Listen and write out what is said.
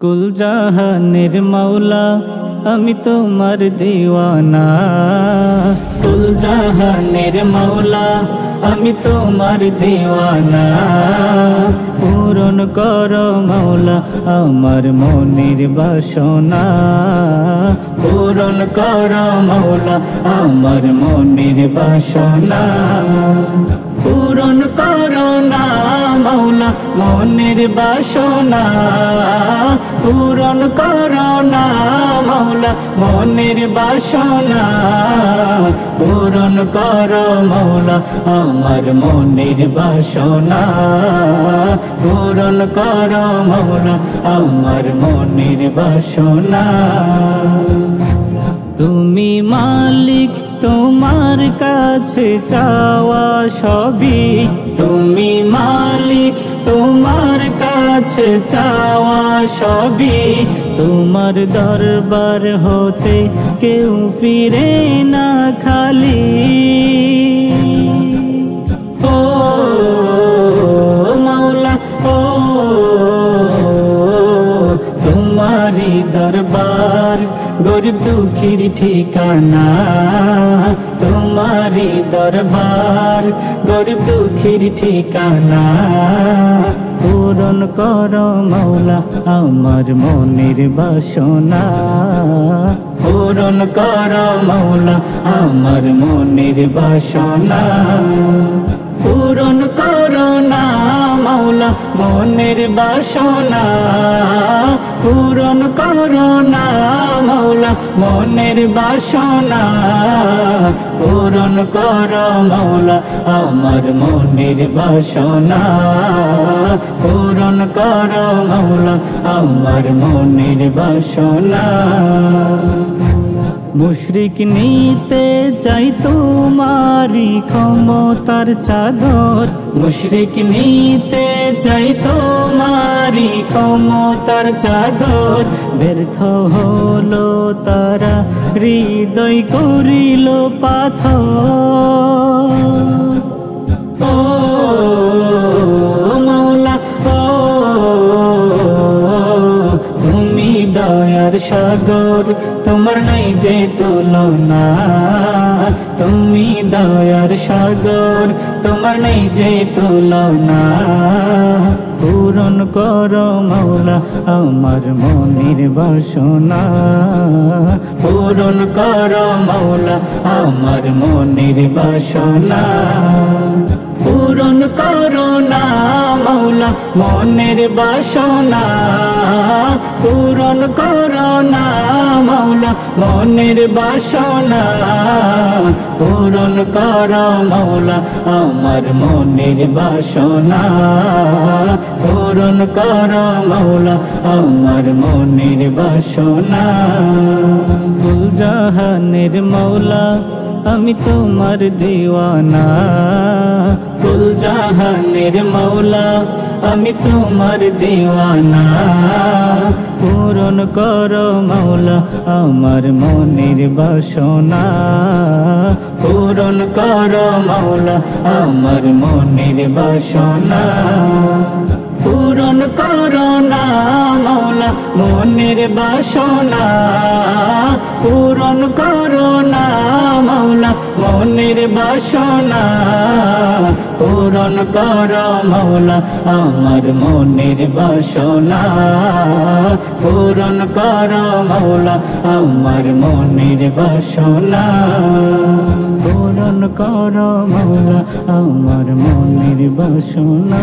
কুল জাহানের মাওলা আমি তোমার দিওয়ানা। কুল জাহানের মাওলা আমি তোমার দিওয়ানা। পূরণ করো মাওলা আমার মনের বাসনা। পূরণ করো মাওলা আমার মনের বাসনা। পূরণ করো না মাওলা মনের বাসনা। পূরণ করো না মাওলা মনের বাসনা। পূরণ করো মাওলা আমার মনের বাসনা। পূরণ করো মাওলা আমার মনের বাসনা। তুমি মালিক তোমার কাছে চাওয়া সবই। তুমি মালিক তোমার কাছে চাওয়া সবই। তোমার দরবার হতে কেউ ফিরে না খালি। ও মাওলা ও তোমারি দরবার গরিব দুঃখীর ঠিকানা। তোমারি দরবার গরিব দুঃখীর ঠিকানা। পূরণ করো মাওলা আমার মনের বাসনা। পূরণ করো মাওলা আমার মনের বাসনা। পূরণ করো না মাওলা মনের বাসনা। পূরণ করো না মাওলা মনের বাসনা। পূরণ করো মাওলা আমার মনের বাসনা। পূরণ করো মাওলা আমার মনের বাসনা। মুশরিক নিতে চাই তোমারি ক্ষমতার চাদর। মুশরিক নিতে চাই তোমারি ক্ষমতার চাদর। ব্যর্থ হলো তারা হৃদয় করিল পাথর। ও মাওলা ও তুমি দয়ার সাগর তোমার নাই যে তুলনা। তুমি দয়ার সাগর তোমার নাই যে তুলনা। পূরণ করো মাওলা আমার মনের বাসনা। পূরণ করো মাওলা আমার মনের বাসনা। পূরণ করো না মাওলা মনের বাসনা। পূরণ করো না মাওলা মনের বাসনা। পূরণ করো মাওলা আমার মনের বাসনা। পূরণ করো মাওলা আমার মনের বাসনা। কুল জাহানের মাওলা আমি তোমার দিওয়ানা। কুল জাহানের মাওলা আমি তোমার দিওয়ানা। পূরণ করো মাওলা আমার মনের বাসনা। পূরণ করো মাওলা আমার মনের বাসনা। পূরণ করো না মাওলা মনের বাসনা। পূরণ করো না মাওলা মনের বাসনা। পূরণ করো মাওলা আমার মনের বাসনা। পূরণ করো মাওলা আমার মনের বাসনা। পূরণ করো মাওলা আমার মনের বাসনা।